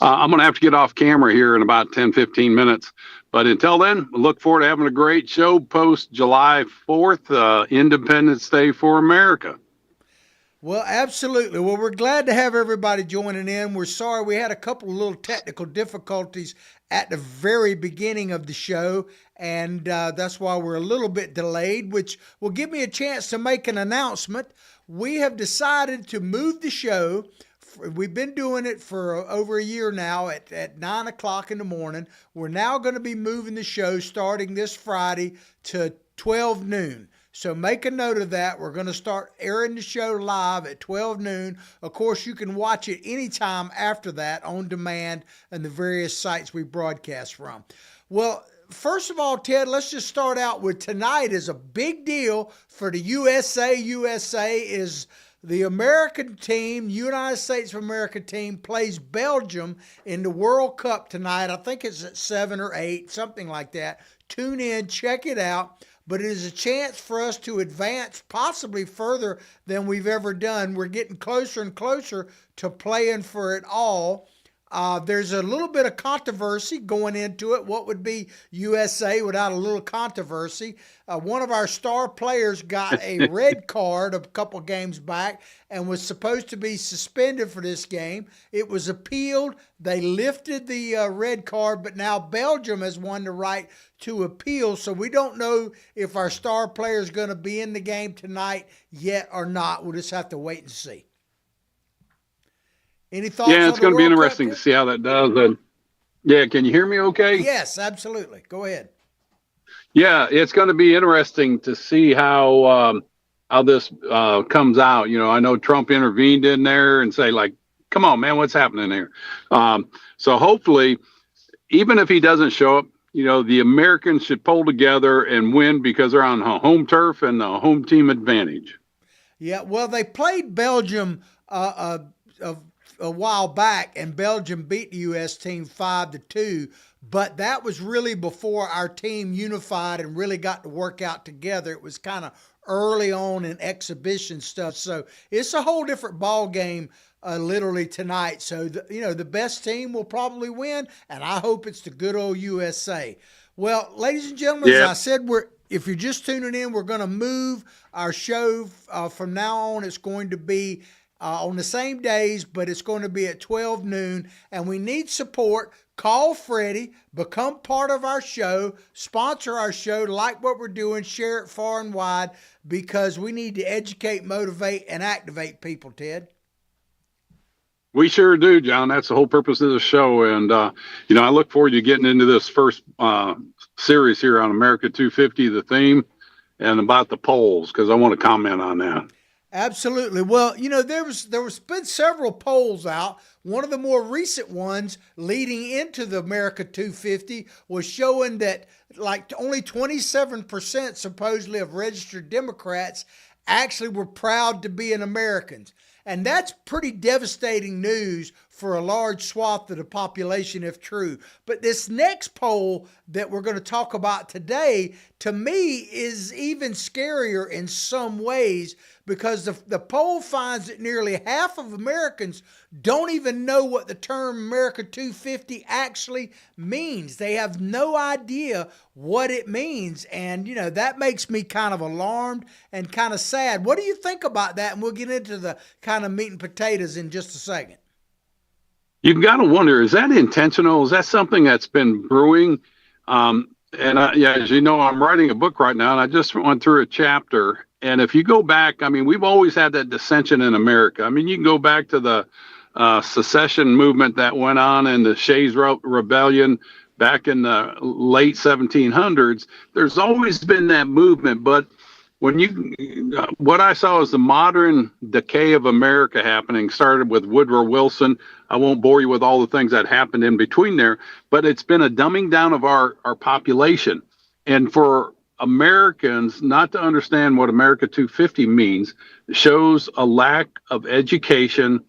I'm going to have to get off camera here in about 10, 15 minutes. But until then, look forward to having a great show post July 4th, Independence Day for America. Well, absolutely. Well, we're glad to have everybody joining in. We're sorry we had a couple of little technical difficulties at the very beginning of the show, and that's why we're a little bit delayed, which will give me a chance to make an announcement. We have decided to move the show. We've been doing it for over a year now at 9 o'clock in the morning. We're now going to be moving the show starting this Friday to 12 noon. So make a note of that. We're going to start airing the show live at 12 noon. Of course, you can watch it anytime after that on demand and the various sites we broadcast from. Well, first of all, Ted, let's just start out with tonight is a big deal for the USA. USA is the American team, United States of America team, plays Belgium in the World Cup tonight. I think it's at 7 or 8, something like that. Tune in, check it out. But it is a chance for us to advance possibly further than we've ever done. We're getting closer and closer to playing for it all. There's a little bit of controversy going into it. What would be USA without a little controversy? One of our star players got a red card a couple games back and was supposed to be suspended for this game. It was appealed. They lifted the red card, but now Belgium has won the right to appeal. So we don't know if our star player is going to be in the game tonight yet or not. We'll just have to wait and see. Any thoughts? Yeah, on it's the going to be World interesting Cup? to see how that does. And yeah, can you hear me okay? Yes, absolutely. Go ahead. Yeah, it's going to be interesting to see how this comes out. You know, I know Trump intervened in there and say like, "Come on, man, what's happening here?" So hopefully, even if he doesn't show up, you know, the Americans should pull together and win because they're on home turf and the home team advantage. Yeah, well, they played Belgium a while back, and Belgium beat the U.S. team 5-2. But that was really before our team unified and really got to work out together. It was kind of early on in exhibition stuff, so it's a whole different ball game. Literally tonight, so the best team will probably win, and I hope it's the good old USA. Well, ladies and gentlemen, as Yeah. I said, if you're just tuning in, we're going to move our show from now on. It's going to be on the same days, but it's going to be at 12 noon, and we need support. Call Freddie, become part of our show, sponsor our show, like what we're doing, share it far and wide, because we need to educate, motivate, and activate people, Ted. We sure do, John. That's the whole purpose of the show. And, I look forward to getting into this first series here on America 250, the theme, and about the polls, because I want to comment on that. Absolutely. Well, there was been several polls out. One of the more recent ones leading into the America 250 was showing that like only 27% supposedly of registered Democrats actually were proud to be an Americans. And that's pretty devastating news for a large swath of the population if true. But this next poll that we're going to talk about today, to me, is even scarier in some ways because the poll finds that nearly half of Americans don't even know what the term America 250 actually means. They have no idea what it means. And, that makes me kind of alarmed and kind of sad. What do you think about that? And we'll get into the kind of meat and potatoes in just a second. You've got to wonder, is that intentional? Is that something that's been brewing? Yeah, as you know, I'm writing a book right now, and I just went through a chapter. And if you go back, I mean, we've always had that dissension in America. I mean, you can go back to the secession movement that went on in the Shays Rebellion back in the late 1700s. There's always been that movement, but what I saw is the modern decay of America happening started with Woodrow Wilson. I won't bore you with all the things that happened in between there, but it's been a dumbing down of our population. And for Americans not to understand what America 250 means shows a lack of education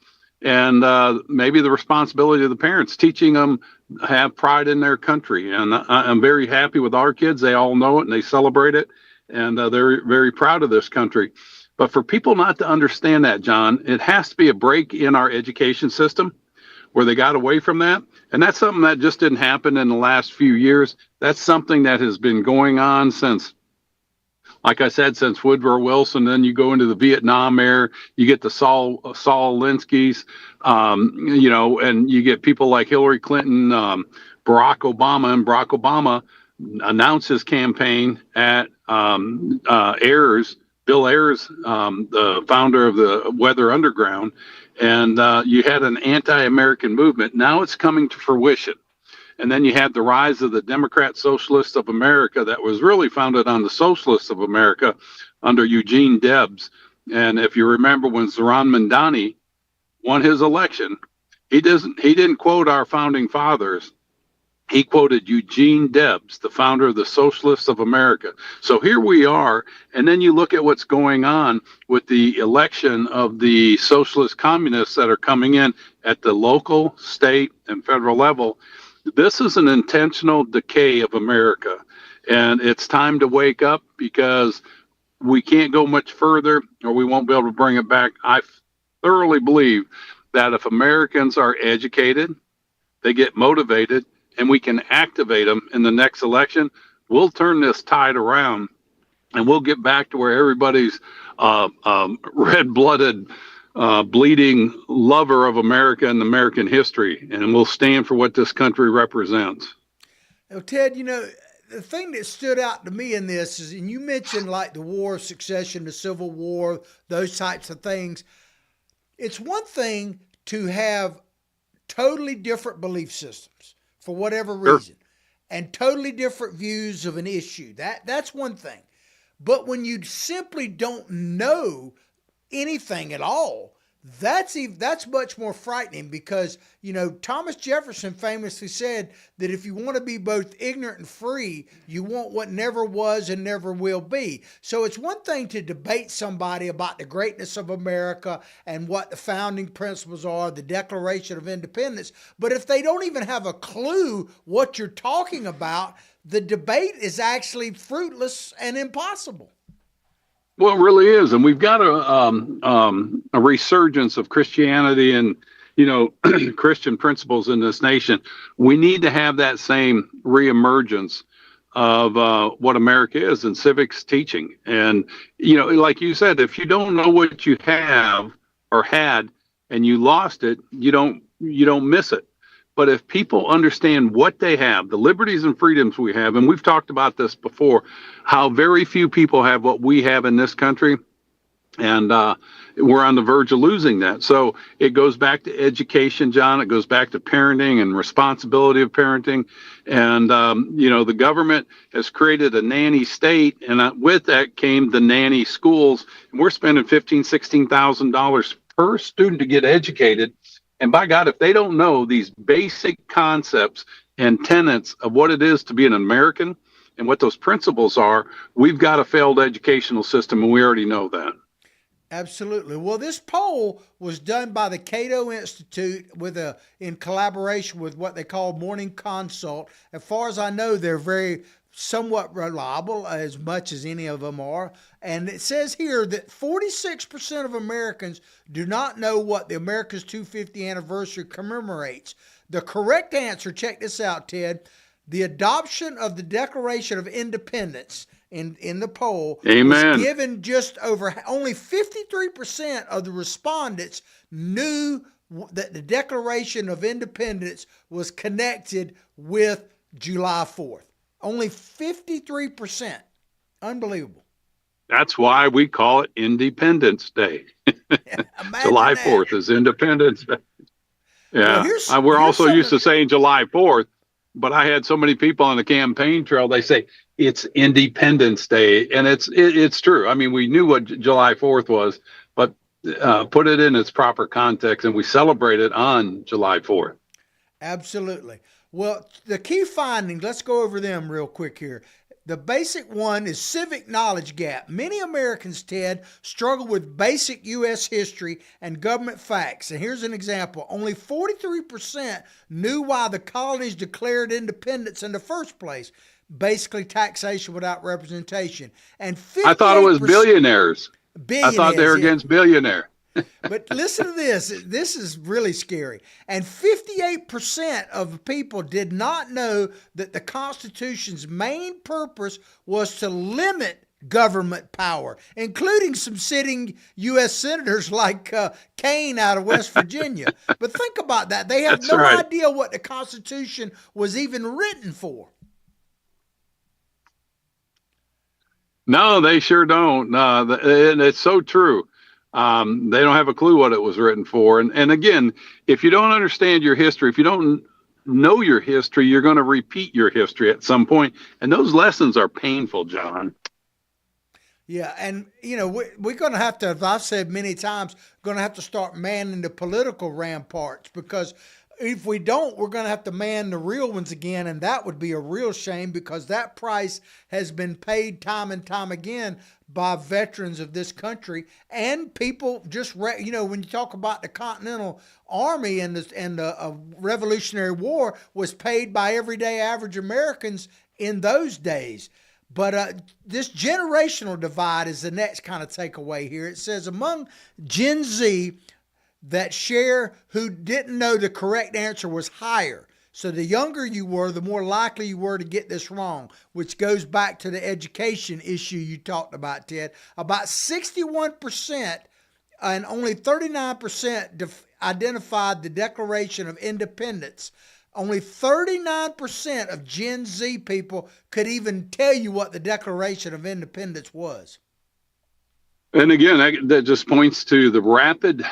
and maybe the responsibility of the parents teaching them have pride in their country. And I'm very happy with our kids. They all know it and they celebrate it. And they're very proud of this country. But for people not to understand that, John, it has to be a break in our education system. where they got away from that. And that's something that just didn't happen in the last few years. That's something that has been going on since, like I said, since Woodrow Wilson. Then you go into the Vietnam era, you get the Saul Alinsky's, and you get people like Hillary Clinton, Barack Obama, and Barack Obama announced his campaign at Ayers, Bill Ayers, the founder of the Weather Underground, and you had an anti-American movement. Now it's coming to fruition. And then you had the rise of the Democrat Socialists of America that was really founded on the Socialists of America under Eugene Debs. And if you remember when Zoran Mandani won his election, he didn't quote our founding fathers. He quoted Eugene Debs, the founder of the Socialists of America. So here we are. And then you look at what's going on with the election of the socialist communists that are coming in at the local, state, and federal level. This is an intentional decay of America. And it's time to wake up, because we can't go much further or we won't be able to bring it back. I thoroughly believe that if Americans are educated, they get motivated, and we can activate them in the next election, we'll turn this tide around, and we'll get back to where everybody's red-blooded, bleeding lover of America and American history, and we'll stand for what this country represents. Now, Ted, the thing that stood out to me in this is, and you mentioned like the War of Succession, the Civil War, those types of things. It's one thing to have totally different belief systems for whatever reason, and totally different views of an issue. That's one thing. But when you simply don't know anything at all, that's much more frightening, because Thomas Jefferson famously said that if you want to be both ignorant and free, you want what never was and never will be. So it's one thing to debate somebody about the greatness of America and what the founding principles are, the Declaration of Independence, but if they don't even have a clue what you're talking about, the debate is actually fruitless and impossible. Well, it really is, and we've got a resurgence of Christianity and Christian principles in this nation. We need to have that same reemergence of what America is in civics teaching. And like you said, if you don't know what you have or had and you lost it, you don't miss it. But if people understand what they have, the liberties and freedoms we have, and we've talked about this before, how very few people have what we have in this country, and we're on the verge of losing that. So it goes back to education, John. It goes back to parenting and responsibility of parenting. And, the government has created a nanny state, and with that came the nanny schools. And we're spending $15,000, $16,000 per student to get educated. And by God, if they don't know these basic concepts and tenets of what it is to be an American and what those principles are, we've got a failed educational system, and we already know that. Absolutely. Well, this poll was done by the Cato Institute in collaboration with what they call Morning Consult. As far as I know, they're very somewhat reliable, as much as any of them are. And it says here that 46% of Americans do not know what the America's 250th anniversary commemorates. The correct answer, check this out, Ted, the adoption of the Declaration of Independence in the poll. Amen. Was given just over, only 53% of the respondents knew that the Declaration of Independence was connected with July 4th. Only 53%. Unbelievable. That's why we call it Independence Day. July 4th is Independence Day. Yeah. Well, we're also used to saying July 4th, but I had so many people on the campaign trail, they say it's Independence Day. And it's true. I mean, we knew what July 4th was, but put it in its proper context, and we celebrate it on July 4th. Absolutely. Well, the key findings, let's go over them real quick here. The basic one is civic knowledge gap. Many Americans, Ted, struggle with basic U.S. history and government facts. And here's an example. Only 43% knew why the colonies declared independence in the first place. Basically, taxation without representation. And 58%, I thought it was billionaires. I thought they were against billionaires. But listen to this. This is really scary. And 58% of people did not know that the Constitution's main purpose was to limit government power, including some sitting U.S. senators like Kane out of West Virginia. But think about that. They have That's no right. idea what the Constitution was even written for. No, they sure don't. And it's so true. They don't have a clue what it was written for. And again, if you don't understand your history, if you don't know your history, you're going to repeat your history at some point. And those lessons are painful, John. Yeah, and we're going to have to, as I've said many times, going to have to start manning the political ramparts, because if we don't, we're going to have to man the real ones again, and that would be a real shame, because that price has been paid time and time again by veterans of this country and people just when you talk about the Continental Army and the Revolutionary War was paid by everyday average Americans in those days. But this generational divide is the next kind of takeaway here. It says among Gen Z, that share who didn't know the correct answer was higher. So the younger you were, the more likely you were to get this wrong, which goes back to the education issue you talked about, Ted. About 61% and only 39% identified the Declaration of Independence. Only 39% of Gen Z people could even tell you what the Declaration of Independence was. And again, that just points to the rapid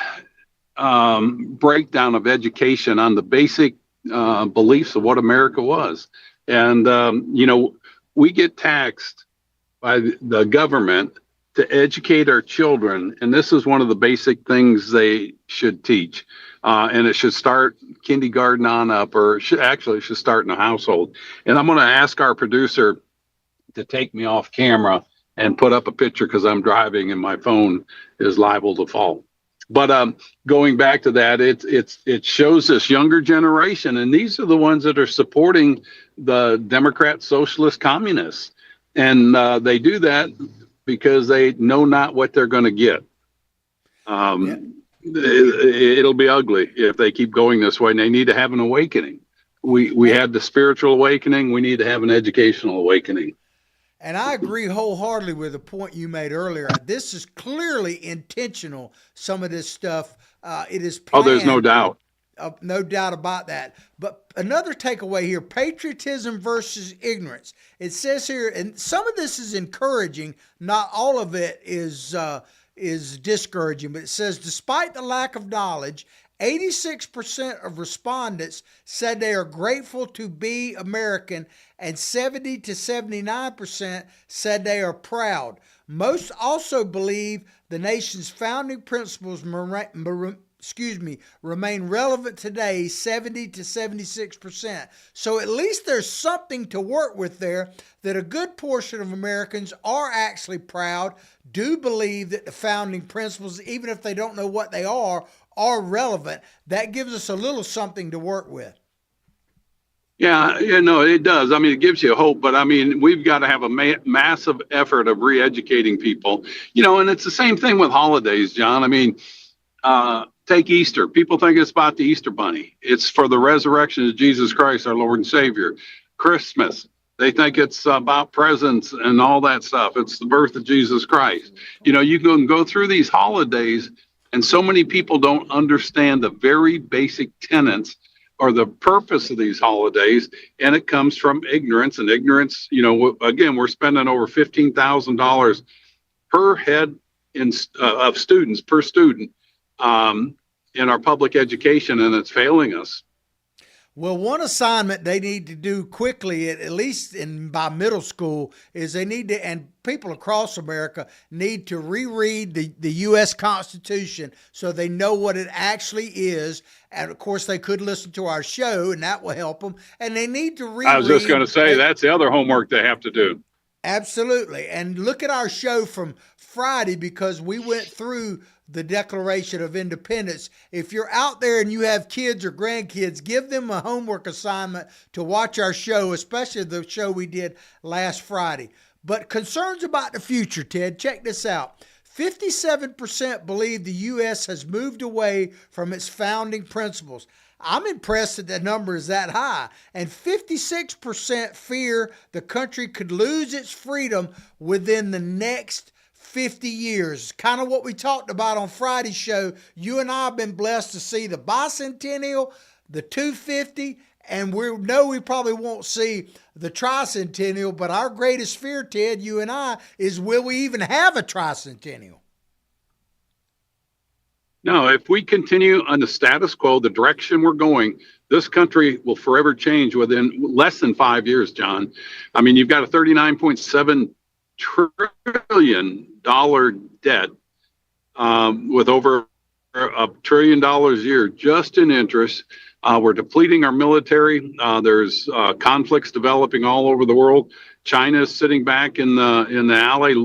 breakdown of education on the basic beliefs of what America was. And, we get taxed by the government to educate our children. And this is one of the basic things they should teach. And it should start kindergarten on up, or it should start in the household. And I'm going to ask our producer to take me off camera and put up a picture, because I'm driving and my phone is liable to fall. But going back to that, it shows this younger generation, and these are the ones that are supporting the Democrat, socialist, communists, and they do that because they know not what they're going to get. Yeah. It'll be ugly if they keep going this way, and they need to have an awakening. We had the spiritual awakening. We need to have an educational awakening. And I agree wholeheartedly with the point you made earlier. This is clearly intentional, some of this stuff. It is planned. Oh, there's no doubt. No doubt about that. But another takeaway here, patriotism versus ignorance. It says here, and some of this is encouraging, not all of it is discouraging, but it says, despite the lack of knowledge, 86% of respondents said they are grateful to be American, and 70 to 79% said they are proud. Most also believe the nation's founding principles remain relevant today, 70 to 76%. So at least there's something to work with there, that a good portion of Americans are actually proud, do believe that the founding principles, even if they don't know what they are relevant. That gives us a little something to work with. Yeah, it does. I mean, it gives you hope, but I mean, we've got to have a massive effort of re-educating people, and it's the same thing with holidays, John. I mean, take Easter. People think it's about the Easter bunny. It's for the resurrection of Jesus Christ, our Lord and Savior. Christmas, they think it's about presents and all that stuff. It's the birth of Jesus Christ. You can go through these holidays, and so many people don't understand the very basic tenets or the purpose of these holidays, and it comes from ignorance. And ignorance, again, we're spending over $15,000 per head of students per student in our public education, and it's failing us. Well, one assignment they need to do quickly, at least by middle school, is they need to, and people across America need to reread the U.S. Constitution so they know what it actually is. And of course, they could listen to our show, and that will help them. And they need to reread. I was just going to say, that's the other homework they have to do. Absolutely. And look at our show from Friday, because we went through the Declaration of Independence. If you're out there and you have kids or grandkids, give them a homework assignment to watch our show, especially the show we did last Friday. But concerns about the future, Ted, check this out. 57% believe the U.S. has moved away from its founding principles. I'm impressed that the number is that high. And 56% fear the country could lose its freedom within the next 50 years. Kind of what we talked about on Friday's show. You and I have been blessed to see the bicentennial, the 250, and we know we probably won't see the tricentennial, but our greatest fear, Ted, you and I, is will we even have a tricentennial? No, if we continue on the status quo, the direction we're going, this country will forever change within less than 5 years, John. I mean, you've got a $39.7 trillion debt with over $1 trillion a year just in interest. We're depleting our military. There's conflicts developing all over the world. China is sitting back in the alley,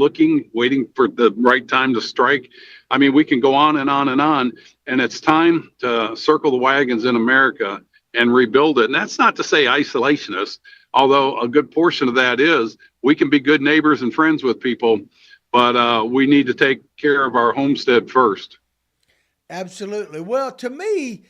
waiting for the right time to strike. I mean, we can go on and on and on, and it's time to circle the wagons in America and rebuild it. And that's not to say isolationist, although a good portion of that is. We can be good neighbors and friends with people, but we need to take care of our homestead first. Absolutely. Well, to me,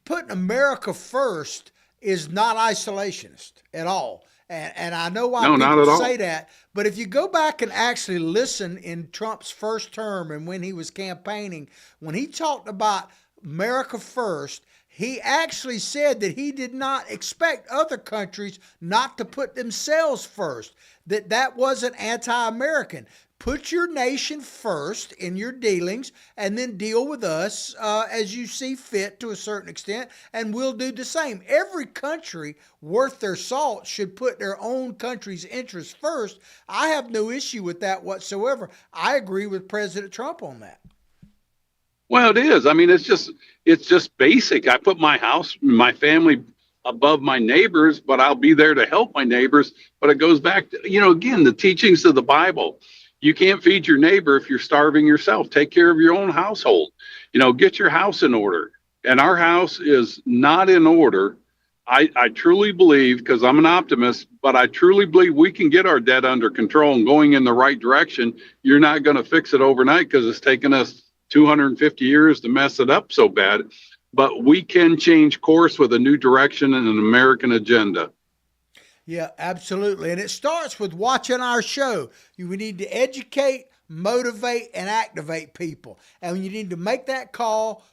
putting America first is not isolationist at all. And I know why No, not people at say all. that, but if you go back and actually listen in Trump's first term and when he was campaigning, when he talked about America first, he actually said that he did not expect other countries not to put themselves first, that wasn't anti-American. Put your nation first in your dealings and then deal with us as you see fit to a certain extent, and we'll do the same. Every country worth their salt should put their own country's interests first. I have no issue with that whatsoever. I agree with President Trump on that. Well, it is. I mean, it's just basic. I put my house, my family above my neighbors, but I'll be there to help my neighbors. But it goes back to, again, the teachings of the Bible. You can't feed your neighbor if you're starving yourself. Take care of your own household. Get your house in order. And our house is not in order. I truly believe, because I'm an optimist, but I truly believe we can get our debt under control and going in the right direction. You're not going to fix it overnight because it's taken us 250 years to mess it up so bad. But we can change course with a new direction and an American agenda. Yeah, absolutely. And it starts with watching our show. We need to educate, motivate, and activate people. And when you need to make that call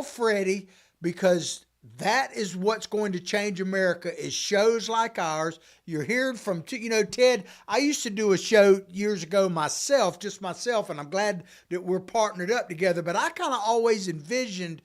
Freddie, because that is what's going to change America is shows like ours. You're hearing from, Ted, I used to do a show years ago myself, just myself, and I'm glad that we're partnered up together. But I kind of always envisioned,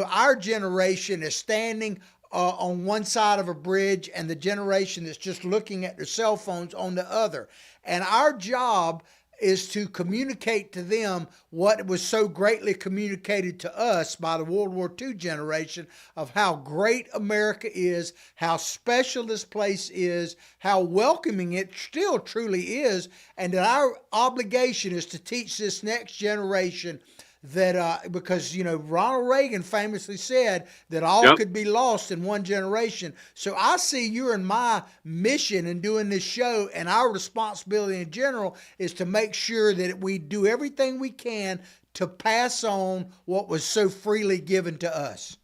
our generation is standing on one side of a bridge and the generation that's just looking at their cell phones on the other. And our job is to communicate to them what was so greatly communicated to us by the World War II generation of how great America is, how special this place is, how welcoming it still truly is, and that our obligation is to teach this next generation that because Ronald Reagan famously said that all Yep. could be lost in one generation. So I see your and my mission in doing this show, and our responsibility in general is to make sure that we do everything we can to pass on what was so freely given to us.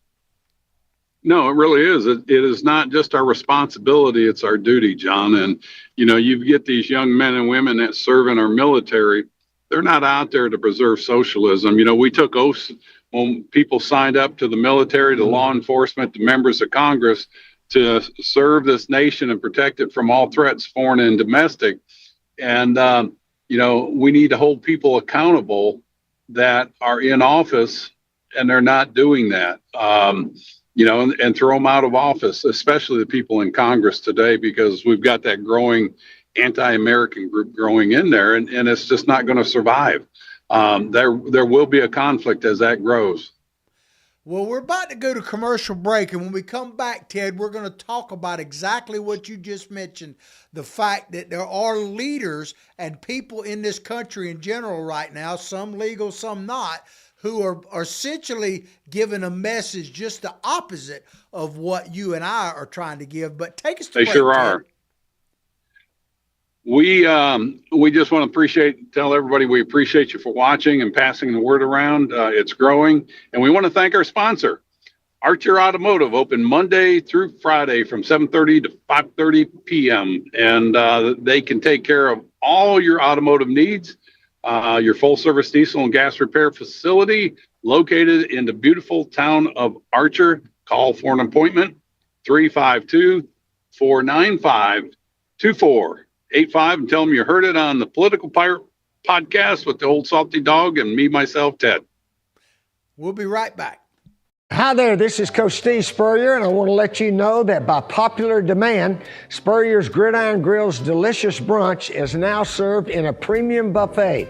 No, it really is. It is not just our responsibility, it's our duty, John. And, you get these young men and women that serve in our military. They're not out there to preserve socialism. We took oaths when people signed up to the military, to law enforcement, to members of Congress to serve this nation and protect it from all threats, foreign and domestic. And, we need to hold people accountable that are in office and they're not doing that. And throw them out of office, especially the people in Congress today, because we've got that growing anti-American group growing in there, and it's just not going to survive. There will be a conflict as that grows. Well, we're about to go to commercial break, and when we come back, Ted, we're going to talk about exactly what you just mentioned, the fact that there are leaders and people in this country in general right now, some legal, some not, who are essentially giving a message just the opposite of what you and I are trying to give. But take us to They break, sure Ted. are. We just want to tell everybody we appreciate you for watching and passing the word around. It's growing, and we want to thank our sponsor, Archer Automotive, open Monday through Friday from 7:30 to 5:30 p.m. And they can take care of all your automotive needs. Your full service diesel and gas repair facility located in the beautiful town of Archer. Call for an appointment, 352-495-2485, and tell them you heard it on the Political Pirate podcast with the old salty dog and me, myself, Ted. We'll be right back. Hi there, this is Coach Steve Spurrier, and I want to let you know that by popular demand, Spurrier's Gridiron Grill's delicious brunch is now served in a premium buffet.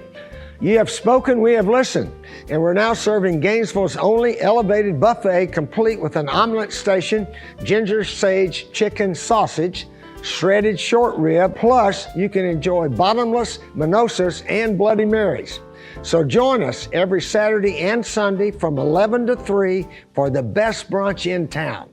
You have spoken, we have listened, and we're now serving Gainesville's only elevated buffet, complete with an omelet station, ginger sage chicken sausage, shredded short rib, plus you can enjoy bottomless mimosas and Bloody Marys. So join us every Saturday and Sunday from 11 to 3 for the best brunch in town.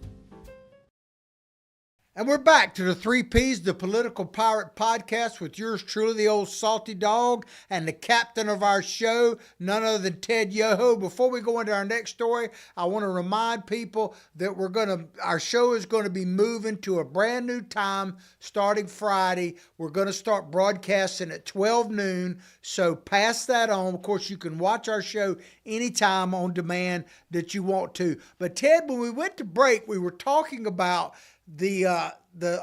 And we're back to the 3 Ps, the Political Pirate Podcast, with yours truly, the old salty dog, and the captain of our show, none other than Ted Yoho. Before we go into our next story, I want to remind people that our show is going to be moving to a brand new time starting Friday. We're going to start broadcasting at 12 noon, so pass that on. Of course, you can watch our show anytime on demand that you want to. But Ted, when we went to break, we were talking about the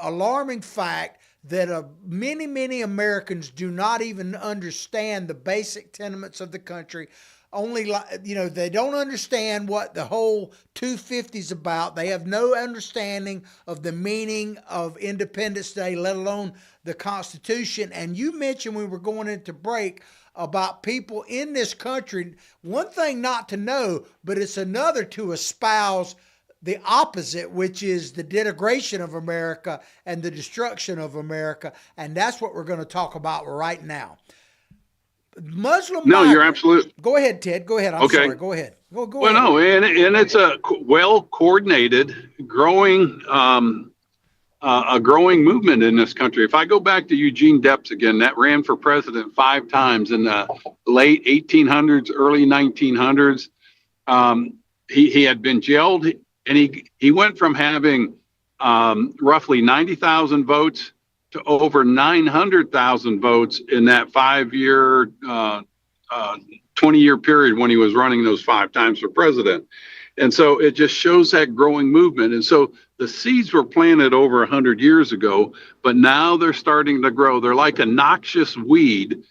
alarming fact that many Americans do not even understand the basic tenements of the country. They don't understand what the whole 250 is about. They have no understanding of the meaning of Independence Day, let alone the Constitution. And you mentioned, we were going into break, about people in this country. One thing not to know, but it's another to espouse the opposite, which is the denigration of America and the destruction of America. And that's what we're going to talk about right now. You're absolutely. Go ahead, Ted. Go ahead. I'm sorry. Go ahead. Go ahead. No, and it's a well-coordinated, growing movement in this country. If I go back to Eugene Debs again, that ran for president 5 times in the late 1800s, early 1900s. He had been jailed. And he went from having roughly 90,000 votes to over 900,000 votes in that 5-year, 20-year period when he was running those 5 times for president. And so it just shows that growing movement. And so the seeds were planted over 100 years ago, but now they're starting to grow. They're like a noxious weed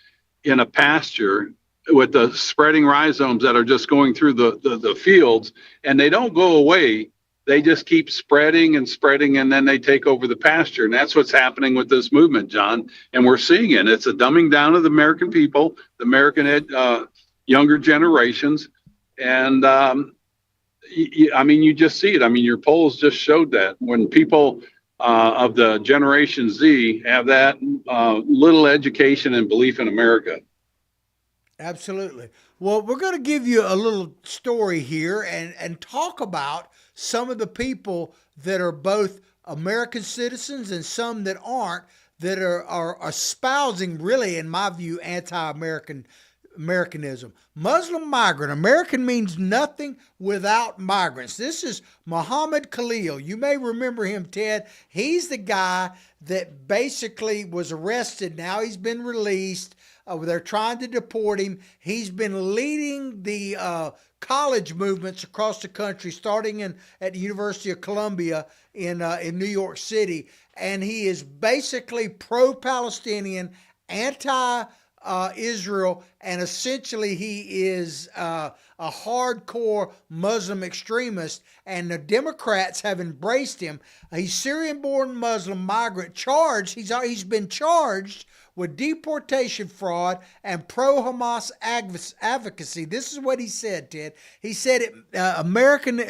in a pasture, with the spreading rhizomes that are just going through the fields, and they don't go away. They just keep spreading and spreading, and then they take over the pasture. And that's what's happening with this movement, John. And we're seeing it. It's a dumbing down of the American people, the American younger generations. And you just see it. I mean, your polls just showed that when people of the Generation Z have that little education and belief in America. Absolutely. Well, we're going to give you a little story here and talk about some of the people that are both American citizens and some that aren't, that are espousing, really, in my view, Americanism. Muslim migrant. American means nothing without migrants. This is Muhammad Khalil. You may remember him, Ted. He's the guy that basically was arrested. Now he's been released. They're trying to deport him. He's been leading the college movements across the country, starting at the University of Columbia in New York City. And he is basically pro-Palestinian, anti-Israel, and essentially he is a hardcore Muslim extremist. And the Democrats have embraced him. He's Syrian-born Muslim migrant charged. He's been charged with deportation fraud and pro-Hamas advocacy. This is what he said, Ted. He said it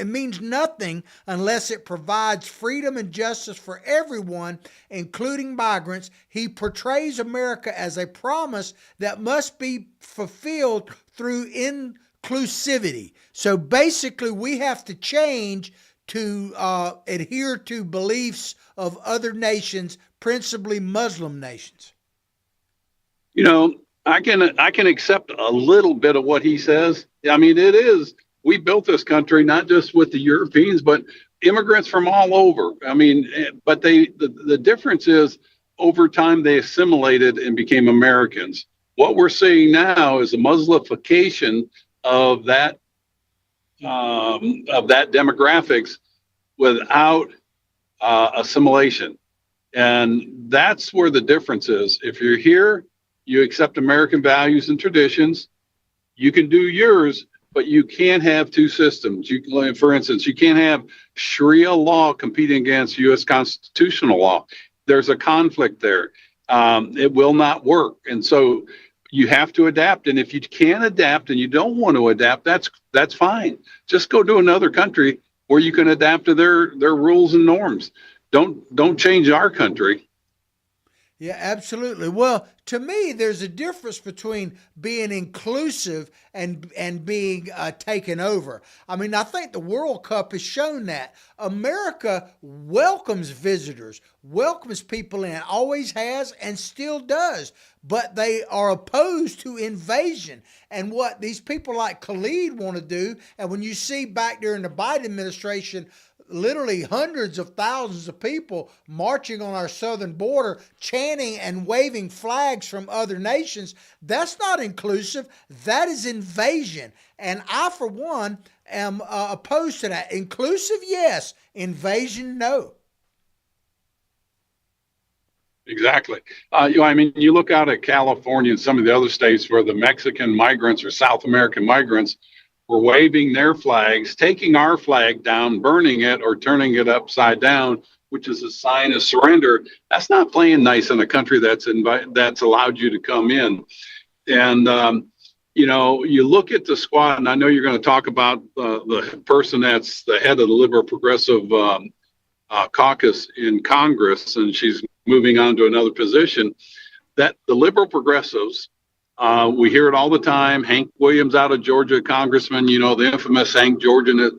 means nothing unless it provides freedom and justice for everyone, including migrants. He portrays America as a promise that must be fulfilled through inclusivity. So basically, we have to change to adhere to beliefs of other nations, principally Muslim nations. You know, I can accept a little bit of what he says. I mean, it is we built this country not just with the Europeans, but immigrants from all over. I mean, but the difference is over time they assimilated and became Americans. What we're seeing now is a Muslification of that demographics without assimilation. And that's where the difference is. If you're here, you accept American values and traditions. You can do yours, but you can't have two systems. For instance, you can't have Sharia law competing against U.S. constitutional law. There's a conflict there. It will not work. And so you have to adapt. And if you can't adapt and you don't want to adapt, that's fine. Just go to another country where you can adapt to their rules and norms. Don't change our country. Yeah, absolutely. Well, to me, there's a difference between being inclusive and being taken over. I mean, I think the World Cup has shown that America welcomes visitors, welcomes people in, always has and still does. But they are opposed to invasion and what these people like Khalid want to do. And when you see back during the Biden administration, literally hundreds of thousands of people marching on our southern border, chanting and waving flags from other nations. That's not inclusive. That is invasion. And I, for one, am opposed to that. Inclusive, yes. Invasion, no. Exactly. I mean, you look out at California and some of the other states where the Mexican migrants or South American migrants were waving their flags, taking our flag down, burning it, or turning it upside down, which is a sign of surrender. That's not playing nice in a country that's allowed you to come in. And you look at the squad, and I know you're going to talk about the person that's the head of the Liberal Progressive caucus in Congress, and she's moving on to another position. That the Liberal Progressives. We hear it all the time. Hank Williams out of Georgia, congressman, the infamous Hank Georgia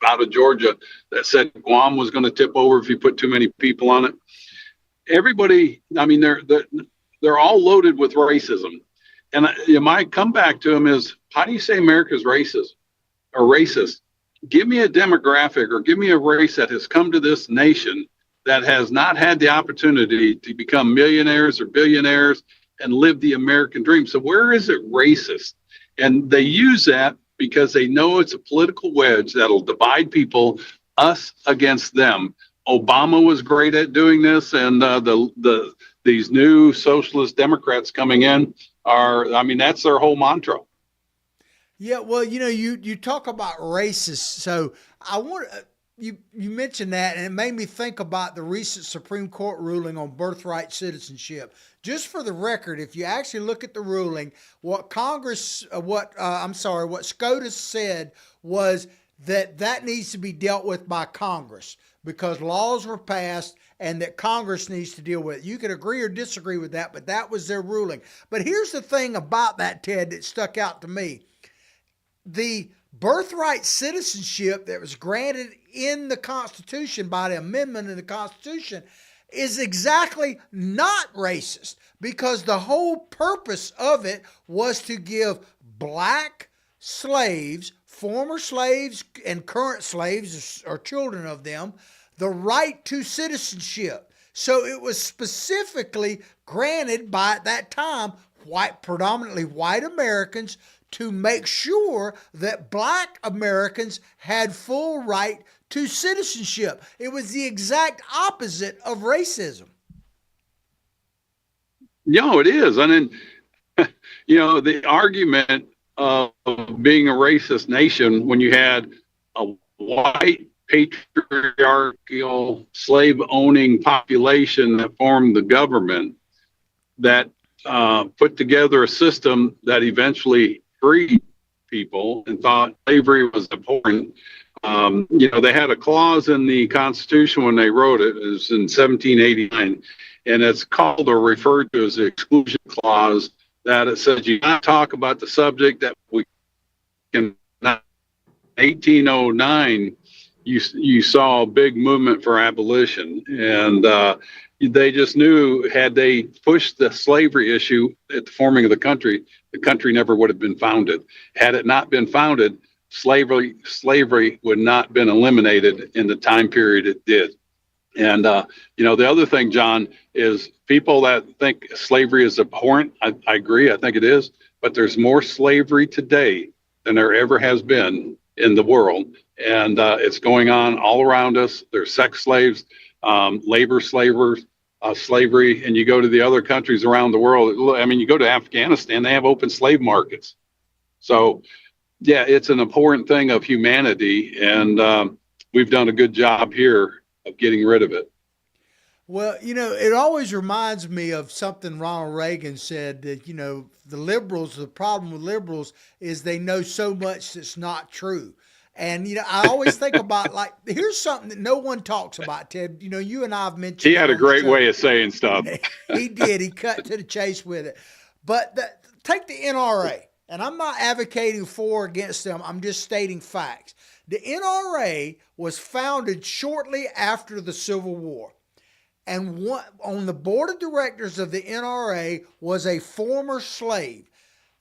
out of Georgia that said Guam was going to tip over if you put too many people on it. Everybody, I mean, they're all loaded with racism. And my comeback to him is, how do you say America's racist or racist? Give me a demographic or give me a race that has come to this nation that has not had the opportunity to become millionaires or billionaires and live the American dream. So where is it racist? And they use that because they know it's a political wedge that'll divide people, us against them. Obama was great at doing this, and these new socialist Democrats coming in that's their whole mantra. Yeah, well, you talk about racist, so I want you mentioned that, and it made me think about the recent Supreme Court ruling on birthright citizenship. Just for the record, if you actually look at the ruling, what SCOTUS said was that needs to be dealt with by Congress because laws were passed and that Congress needs to deal with it. You could agree or disagree with that, but that was their ruling. But here's the thing about that, Ted, that stuck out to me. The birthright citizenship that was granted in the Constitution by the amendment in the Constitution is exactly not racist because the whole purpose of it was to give black slaves, former slaves and current slaves or children of them, the right to citizenship. So it was specifically granted by, at that time, predominantly white Americans to make sure that black Americans had full right to citizenship. It was the exact opposite of racism. It is. And then, the argument of being a racist nation when you had a white patriarchal slave-owning population that formed the government that put together a system that eventually freed people and thought slavery was abhorrent. They had a clause in the Constitution when they wrote it. It was in 1789, and it's called or referred to as the exclusion clause, that it says you cannot talk about the subject that we can. 1809, you saw a big movement for abolition, and they just knew had they pushed the slavery issue at the forming of the country never would have been founded. Had it not been founded, slavery would not have been eliminated in the time period it did. And the other thing, John, is people that think slavery is abhorrent. I agree. I think it is. But there's more slavery today than there ever has been in the world, and it's going on all around us. There's sex slaves, labor slavers, slavery, and you go to the other countries around the world. I mean, you go to Afghanistan, they have open slave markets. So, yeah, it's an important thing of humanity, and we've done a good job here of getting rid of it. Well, it always reminds me of something Ronald Reagan said that, the problem with liberals is they know so much that's not true. And, I always think about, like, here's something that no one talks about, Ted. You and I have mentioned. He had a great way of saying stuff. He did. He cut to the chase with it. But take the NRA, and I'm not advocating for or against them. I'm just stating facts. The NRA was founded shortly after the Civil War. And on the board of directors of the NRA was a former slave.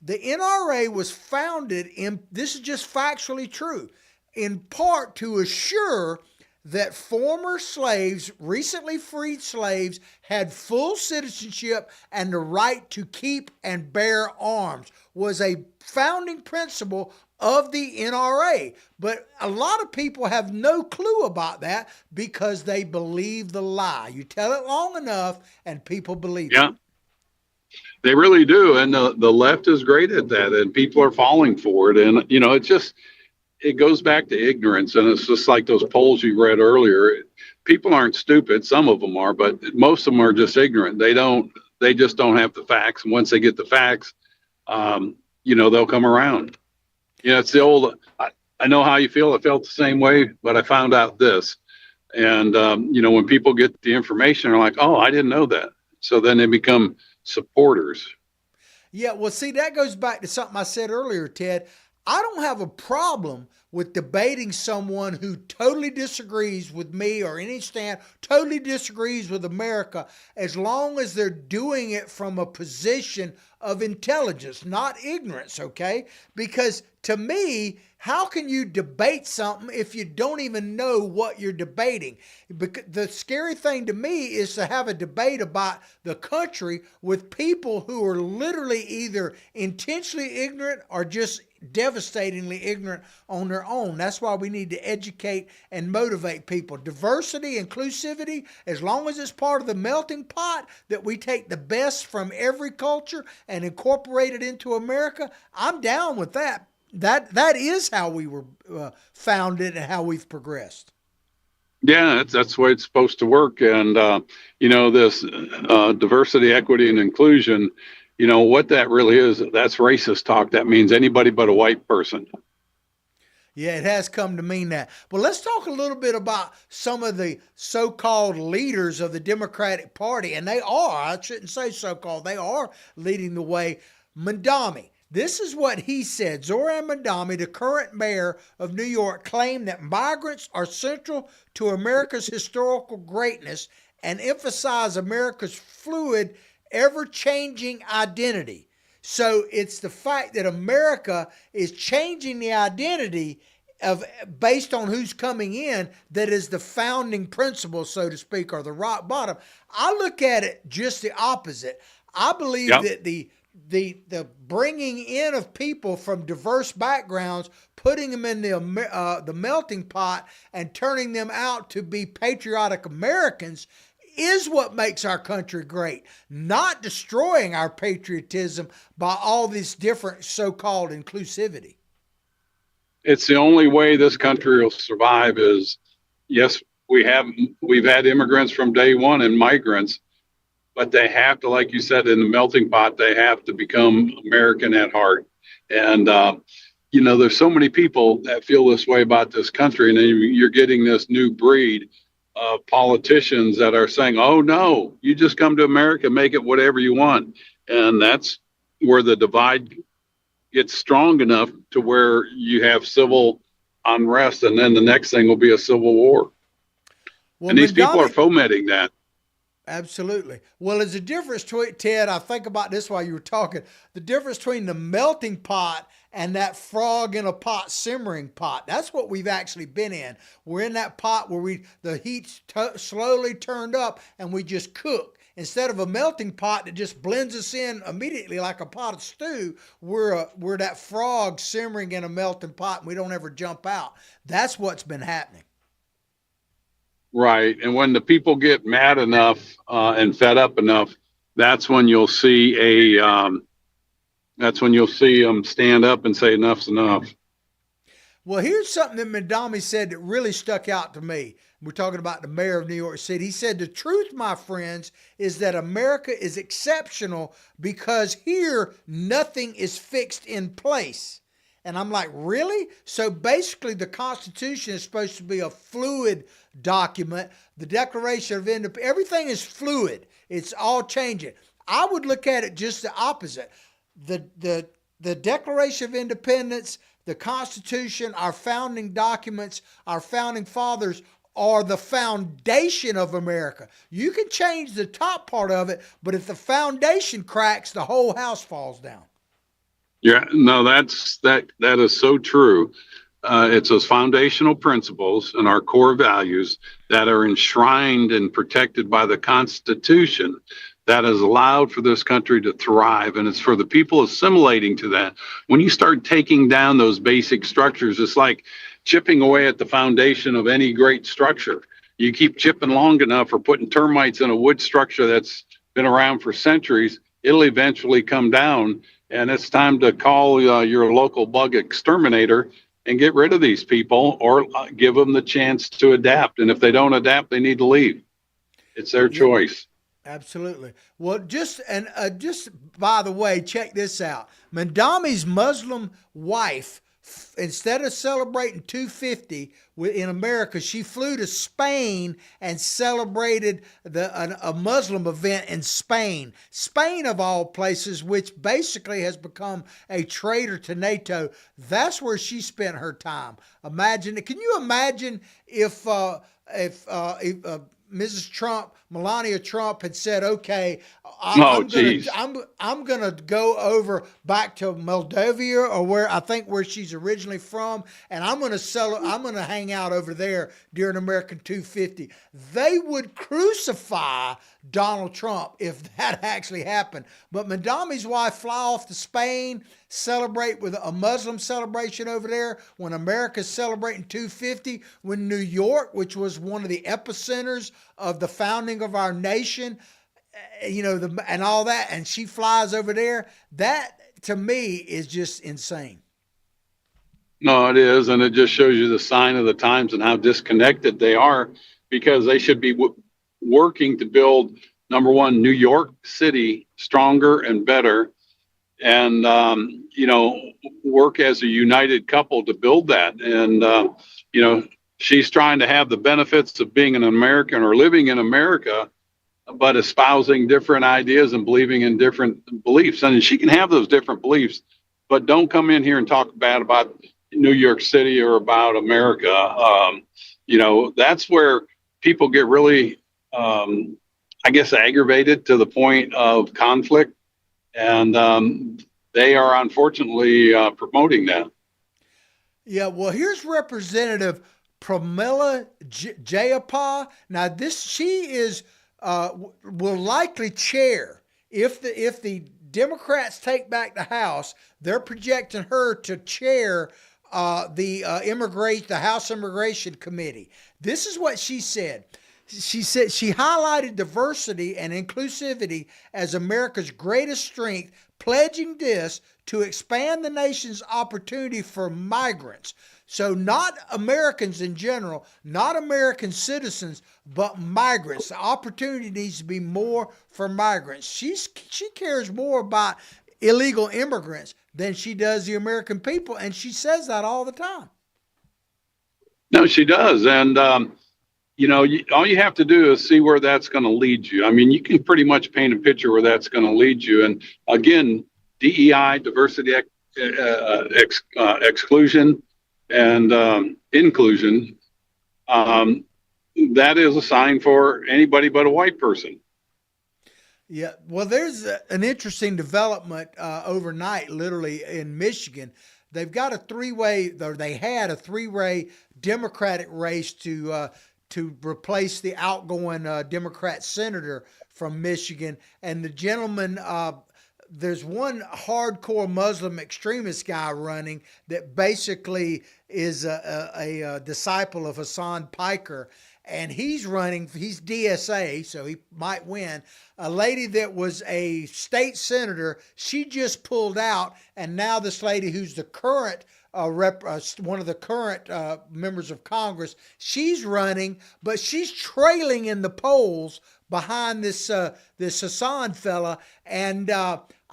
The NRA was founded this is just factually true, in part to assure that former slaves, recently freed slaves, had full citizenship and the right to keep and bear arms, was a founding principle of the NRA. But a lot of people have no clue about that because they believe the lie. You tell it long enough and people believe it. They really do. And the left is great at that, and people are falling for it. And, it goes back to ignorance. And it's just like those polls you read earlier. People aren't stupid. Some of them are, but most of them are just ignorant. They just don't have the facts. And once they get the facts, they'll come around. It's the old, I know how you feel. I felt the same way, but I found out this. And, when people get the information, they're like, oh, I didn't know that. So then they become supporters. Yeah, well, see, that goes back to something I said earlier, Ted. I don't have a problem with debating someone who totally disagrees with me or any stand, totally disagrees with America, as long as they're doing it from a position of intelligence, not ignorance, okay? Because to me, how can you debate something if you don't even know what you're debating? Because the scary thing to me is to have a debate about the country with people who are literally either intentionally ignorant or just devastatingly ignorant on their own. That's why we need to educate and motivate people. Diversity, inclusivity, as long as it's part of the melting pot that we take the best from every culture and incorporate it into America, I'm down with that. That is how we were founded and how we've progressed. Yeah, that's the way it's supposed to work. And, this diversity, equity, and inclusion, what that really is, that's racist talk. That means anybody but a white person. Yeah, it has come to mean that. Well, let's talk a little bit about some of the so-called leaders of the Democratic Party. And I shouldn't say so-called, they are leading the way. Mandami. This is what he said. Zoran Mandami, the current mayor of New York, claimed that migrants are central to America's historical greatness and emphasize America's fluid, ever-changing identity. So it's the fact that America is changing the identity based on who's coming in that is the founding principle, so to speak, or the rock bottom. I look at it just the opposite. I believe that the bringing in of people from diverse backgrounds, putting them in the melting pot and turning them out to be patriotic Americans is what makes our country great, not destroying our patriotism by all this different so-called inclusivity. It's the only way this country will survive is, yes, we've had immigrants from day one and migrants, but they have to, like you said, in the melting pot, they have to become American at heart. And, there's so many people that feel this way about this country, and then you're getting this new breed of politicians that are saying, oh, no, you just come to America, make it whatever you want. And that's where the divide gets strong enough to where you have civil unrest, and then the next thing will be a civil war. Well, And these people are Mandami, fomenting that. absolutely. Well, there's a difference between, Ted, I think about this while you were talking, the difference between the melting pot and that frog in a pot simmering pot. That's what we've actually been in. We're in that pot where the heat's slowly turned up and we just cook. Instead of a melting pot that just blends us in immediately like a pot of stew, we're that frog simmering in a melting pot and we don't ever jump out. That's what's been happening. Right. And when the people get mad enough and fed up enough, that's when you'll see that's when you'll see them stand up and say enough's enough. Well, here's something that Mandami said that really stuck out to me. We're talking about the mayor of New York City. He said, the truth, my friends, is that America is exceptional because here nothing is fixed in place. And I'm like, really? So basically, the Constitution is supposed to be a fluid document. The Declaration of Independence, everything is fluid. It's all changing. I would look at it just the opposite. The Declaration of Independence, the Constitution, our founding documents, our founding fathers are the foundation of America. You can change the top part of it, but if the foundation cracks, the whole house falls down. Yeah, no, that is so true. It's those foundational principles and our core values that are enshrined and protected by the Constitution that has allowed for this country to thrive. And it's for the people assimilating to that. When you start taking down those basic structures, it's like chipping away at the foundation of any great structure. You keep chipping long enough or putting termites in a wood structure that's been around for centuries, it'll eventually come down. And it's time to call your local bug exterminator and get rid of these people, or give them the chance to adapt. And if they don't adapt, they need to leave. It's their choice. Absolutely. Well, just by the way, check this out. Mandami's Muslim wife, instead of celebrating 250 in America, she flew to Spain and celebrated a Muslim event in Spain. Spain, of all places, which basically has become a traitor to NATO. That's where she spent her time. Imagine it. Can you imagine if Mrs. Trump, Melania Trump, had said, "Okay, I'm gonna go over back to Moldavia or where she's originally from, and I'm gonna hang out over there during American 250." They would crucify Donald Trump if that actually happened. But Mandami's wife fly off to Spain, celebrate with a Muslim celebration over there when America's celebrating 250, when New York, which was one of the epicenters of the founding of our nation, and all that, and she flies over there. That to me is just insane. No, it is. And it just shows you the sign of the times and how disconnected they are, because they should be working to build, number one, New York City stronger and better, and work as a united couple to build that. And she's trying to have the benefits of being an American or living in America, but espousing different ideas and believing in different beliefs. And she can have those different beliefs, but don't come in here and talk bad about New York City or about America. That's where people get really, aggravated to the point of conflict. And they are unfortunately promoting that. Yeah, well, here's Representative Pramila Jayapal. Now, she is will likely chair if the Democrats take back the House. They're projecting her to chair the House Immigration Committee. This is what she said. She said she highlighted diversity and inclusivity as America's greatest strength, pledging this to expand the nation's opportunity for migrants. So not Americans in general, not American citizens, but migrants. The opportunity needs to be more for migrants. She cares more about illegal immigrants than she does the American people, and she says that all the time. No, she does. And all you have to do is see where that's going to lead you. I mean, you can pretty much paint a picture where that's going to lead you. And again, DEI, diversity, exclusion, and inclusion, um, that is a sign for anybody but a white person. Yeah, well, there's an interesting development overnight, literally in Michigan. They've got a three-way, or they had a three-way Democratic race to replace the outgoing Democrat senator from Michigan, and the gentleman. There's one hardcore Muslim extremist guy running that basically is a disciple of Hassan Piker, and he's running. He's DSA, so he might win. A lady that was a state senator, she just pulled out, and now this lady who's the current one of the current members of Congress, she's running, but she's trailing in the polls behind this Hassan fella, and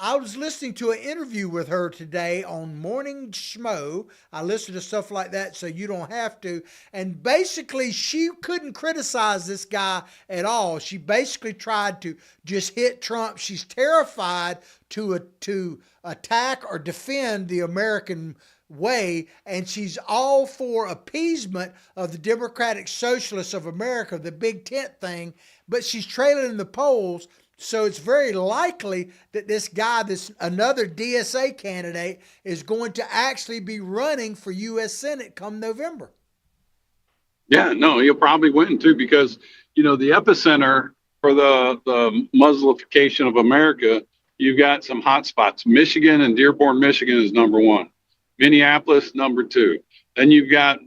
I was listening to an interview with her today on Morning Schmo. I listen to stuff like that so you don't have to. And basically, she couldn't criticize this guy at all. She basically tried to just hit Trump. She's terrified to attack or defend the American way, and she's all for appeasement of the Democratic Socialists of America, the big tent thing, but she's trailing in the polls. So it's very likely that this guy, this another DSA candidate, is going to actually be running for U.S. Senate come November. Yeah, no, he'll probably win too, because the epicenter for the Muslimification of America, you've got some hot spots. Michigan and Dearborn, Michigan is number one. Minneapolis, number two. Then you've got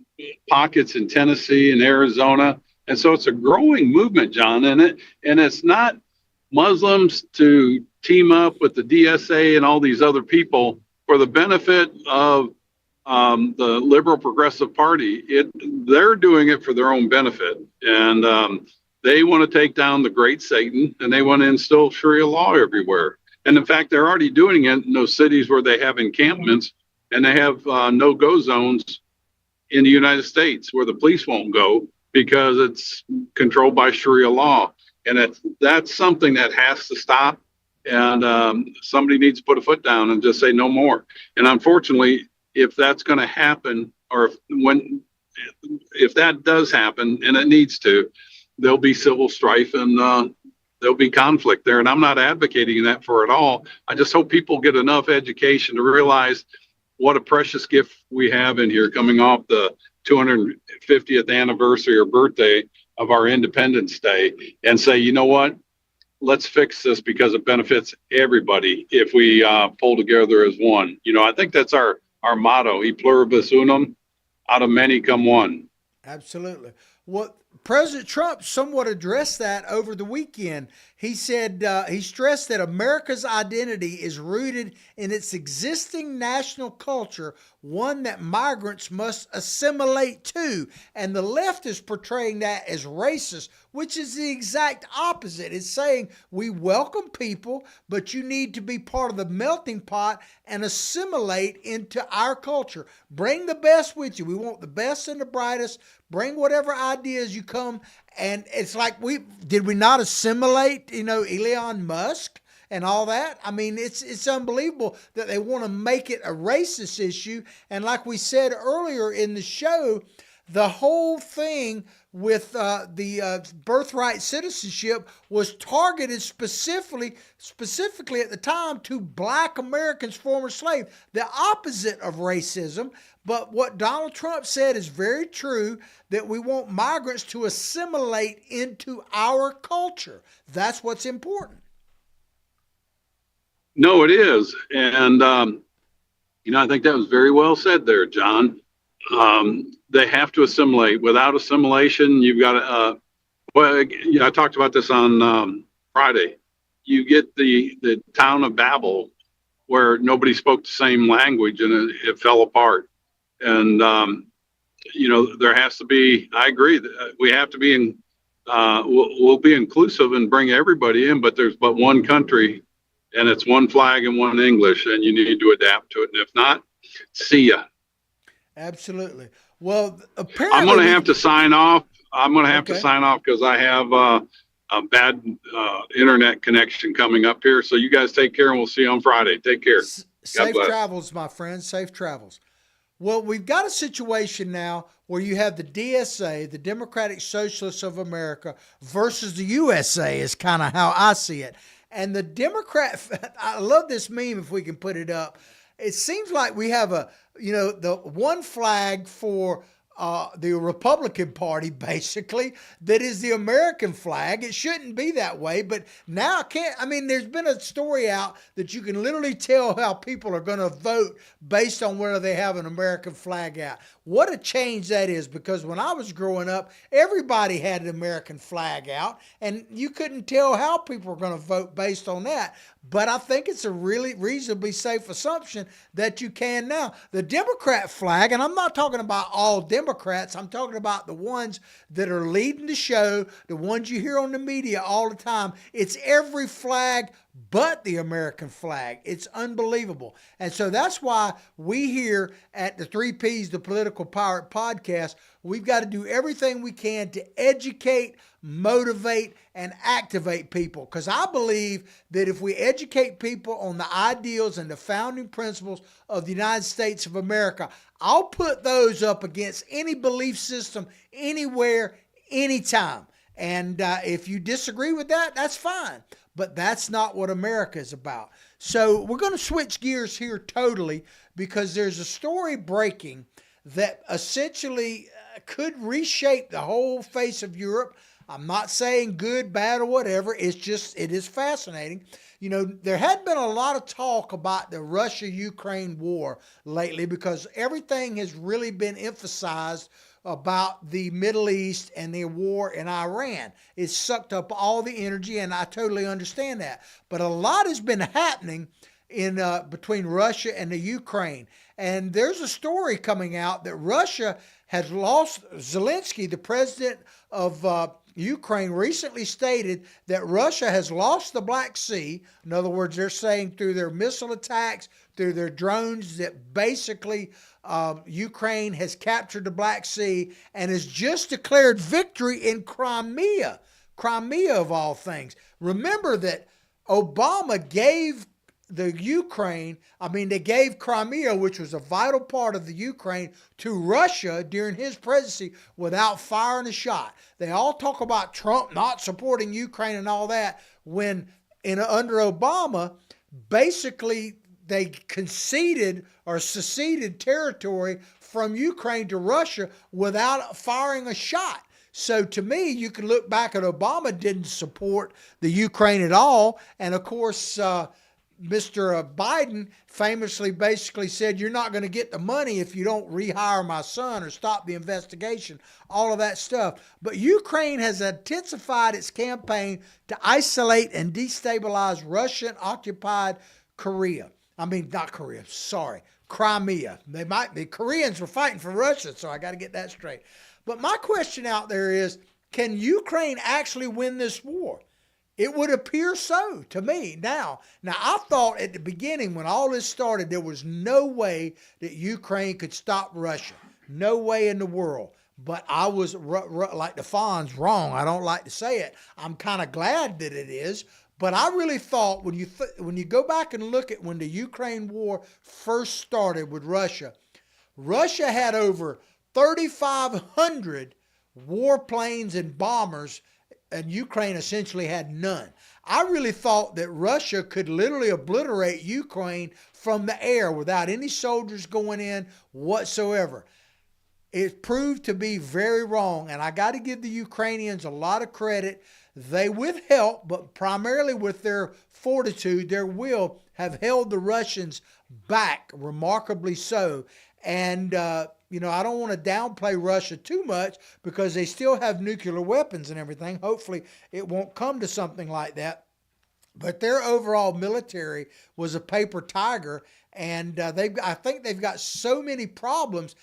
pockets in Tennessee and Arizona, and so it's a growing movement, John. And it's not Muslims to team up with the DSA and all these other people for the benefit of the Liberal Progressive Party. They're doing it for their own benefit, and they want to take down the great Satan, and they want to instill Sharia law everywhere. And in fact, they're already doing it in those cities where they have encampments and they have no-go zones in the United States where the police won't go because it's controlled by Sharia law. And that's something that has to stop. And somebody needs to put a foot down and just say no more. And unfortunately, if that's going to happen, or if that does happen, and it needs to, there'll be civil strife and there'll be conflict there. And I'm not advocating that for at all. I just hope people get enough education to realize what a precious gift we have in here, coming off the 250th anniversary or birthday of our Independence Day, and say, you know what, let's fix this because it benefits everybody if we pull together as one. I think that's our motto, e pluribus unum, out of many come one. Absolutely. Well, President Trump somewhat addressed that over the weekend. He said, he stressed that America's identity is rooted in its existing national culture, one that migrants must assimilate to. And the left is portraying that as racist, which is the exact opposite. It's saying we welcome people, but you need to be part of the melting pot and assimilate into our culture. Bring the best with you. We want the best and the brightest. Bring whatever ideas you come. And it's like, did we not assimilate, Elon Musk and all that? I mean, it's unbelievable that they want to make it a racist issue. And like we said earlier in the show, the whole thing with the birthright citizenship was targeted specifically at the time to Black Americans, former slaves, the opposite of racism. But what Donald Trump said is very true, that we want migrants to assimilate into our culture. That's what's important. No, it is. And, I think that was very well said there, John. They have to assimilate. Without assimilation, you've got to, I talked about this on Friday. You get the town of Babel where nobody spoke the same language and it fell apart. And, there has to be, I agree, that we have to be we'll be inclusive and bring everybody in, but there's but one country and it's one flag and one English, and you need to adapt to it. And if not, see ya. Absolutely. Well, apparently I'm going to have to sign off. I'm going to have Okay. to sign off because I have a bad internet connection coming up here. So you guys take care, and we'll see you on Friday. Take care. Safe bless. travels, my friend. Safe travels. Well, we've got a situation now where you have the DSA, the Democratic Socialists of America, versus the USA is kind of how I see it. And the Democrat, I love this meme if we can put it up. It seems like we have the one flag for the Republican Party, basically, that is the American flag. It shouldn't be that way, but now there's been a story out that you can literally tell how people are going to vote based on whether they have an American flag out. What a change that is, because when I was growing up, everybody had an American flag out, and you couldn't tell how people were going to vote based on that. But I think it's a really reasonably safe assumption that you can now. The Democrat flag, and I'm not talking about all Democrats, I'm talking about the ones that are leading the show, the ones you hear on the media all the time. It's every flag but the American flag. It's unbelievable. And so that's why we here at the 3Ps, the Political Pirate Podcast, we've got to do everything we can to educate, motivate, and activate people. Because I believe that if we educate people on the ideals and the founding principles of the United States of America, I'll put those up against any belief system, anywhere, anytime. And if you disagree with that, that's fine. But that's not what America is about. So we're going to switch gears here totally, because there's a story breaking that essentially could reshape the whole face of Europe. I'm not saying good, bad, or whatever. It is fascinating. There had been a lot of talk about the Russia-Ukraine war lately, because everything has really been emphasized about the Middle East and the war in Iran. It's sucked up all the energy, and I totally understand that. But a lot has been happening in between Russia and the Ukraine. And there's a story coming out that Russia has lost. Zelensky, the president of Ukraine, recently stated that Russia has lost the Black Sea. In other words, they're saying through their missile attacks, through their drones, that basically Ukraine has captured the Black Sea and has just declared victory in Crimea. Crimea, of all things. Remember that Obama gave they gave Crimea, which was a vital part of the Ukraine, to Russia during his presidency without firing a shot. They all talk about Trump not supporting Ukraine and all that, when under Obama, basically they conceded or seceded territory from Ukraine to Russia without firing a shot. So to me, you can look back at Obama didn't support the Ukraine at all. And of course, Mr. Biden famously basically said, you're not going to get the money if you don't rehire my son or stop the investigation, all of that stuff. But Ukraine has intensified its campaign to isolate and destabilize Russian-occupied Crimea. The Koreans were fighting for Russia, so I got to get that straight. But my question out there is, can Ukraine actually win this war? It would appear so to me now. Now, I thought at the beginning when all this started, there was no way that Ukraine could stop Russia. No way in the world. But I was, like the Fonz, wrong. I don't like to say it. I'm kind of glad that it is. But I really thought when you go back and look at when the Ukraine war first started with Russia, Russia had over 3,500 warplanes and bombers, and Ukraine essentially had none. I really thought that Russia could literally obliterate Ukraine from the air without any soldiers going in whatsoever. It proved to be very wrong, and I got to give the Ukrainians a lot of credit. They, with help, but primarily with their fortitude, their will, have held the Russians back, remarkably so. And I don't want to downplay Russia too much because they still have nuclear weapons and everything. Hopefully it won't come to something like that. But their overall military was a paper tiger, and I think they've got so many problems.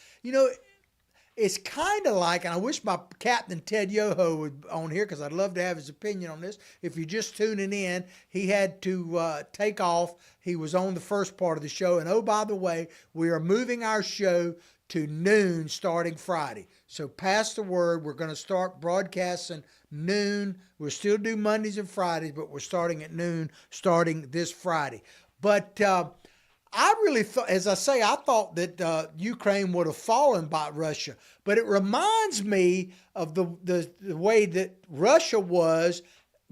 It's kind of like, and I wish my captain Ted Yoho would on here because I'd love to have his opinion on this. If you're just tuning in, he had to take off. He was on the first part of the show. And oh, by the way, we are moving our show to noon starting Friday. So pass the word. We're going to start broadcasting noon. We'll still do Mondays and Fridays, but we're starting at noon starting this Friday. But I really thought, as I say, I thought that Ukraine would have fallen by Russia, but it reminds me of the way that Russia was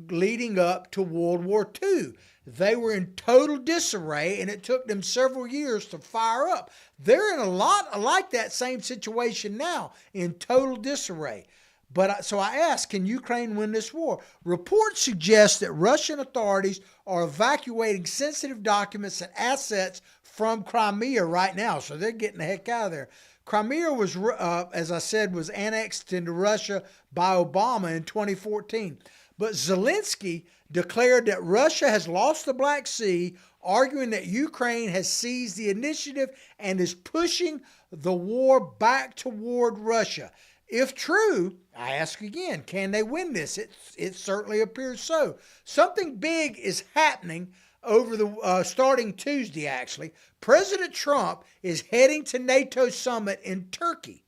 leading up to World War II. They were in total disarray, and it took them several years to fire up. They're in a lot like that same situation now, in total disarray. But so I asked, can Ukraine win this war? Reports suggest that Russian authorities are evacuating sensitive documents and assets from Crimea right now, so they're getting the heck out of there. Crimea was, as I said, was annexed into Russia by Obama in 2014. But Zelensky declared that Russia has lost the Black Sea, arguing that Ukraine has seized the initiative and is pushing the war back toward Russia. If true, I ask again, can they win this? It certainly appears so. Something big is happening over the starting Tuesday, actually. President Trump is heading to NATO summit in Turkey.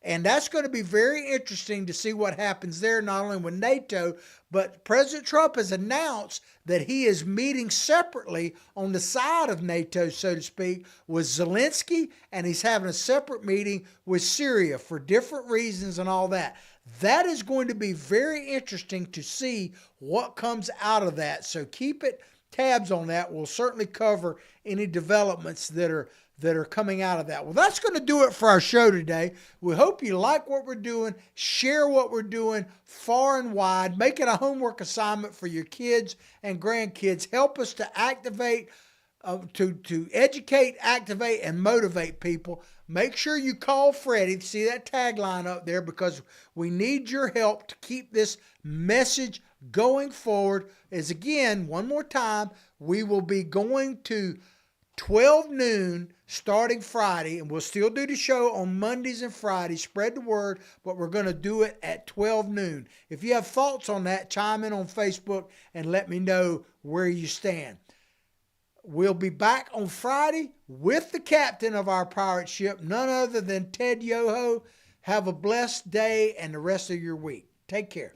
And that's going to be very interesting to see what happens there, not only with NATO, but President Trump has announced that he is meeting separately on the side of NATO, so to speak, with Zelensky, and he's having a separate meeting with Syria for different reasons and all that. That is going to be very interesting to see what comes out of that. So keep tabs on that. We'll certainly cover any developments that are coming out of that. Well, that's going to do it for our show today. We hope you like what we're doing. Share what we're doing far and wide. Make it a homework assignment for your kids and grandkids. Help us to activate, to educate, activate, and motivate people. Make sure you call Freddie. See that tagline up there, because we need your help to keep this message going forward. As again, one more time, we will be going to 12 noon starting Friday, and we'll still do the show on Mondays and Fridays. Spread the word, but we're going to do it at 12 noon. If you have thoughts on that, chime in on Facebook and let me know where you stand. We'll be back on Friday with the captain of our pirate ship, none other than Ted Yoho. Have a blessed day and the rest of your week. Take care.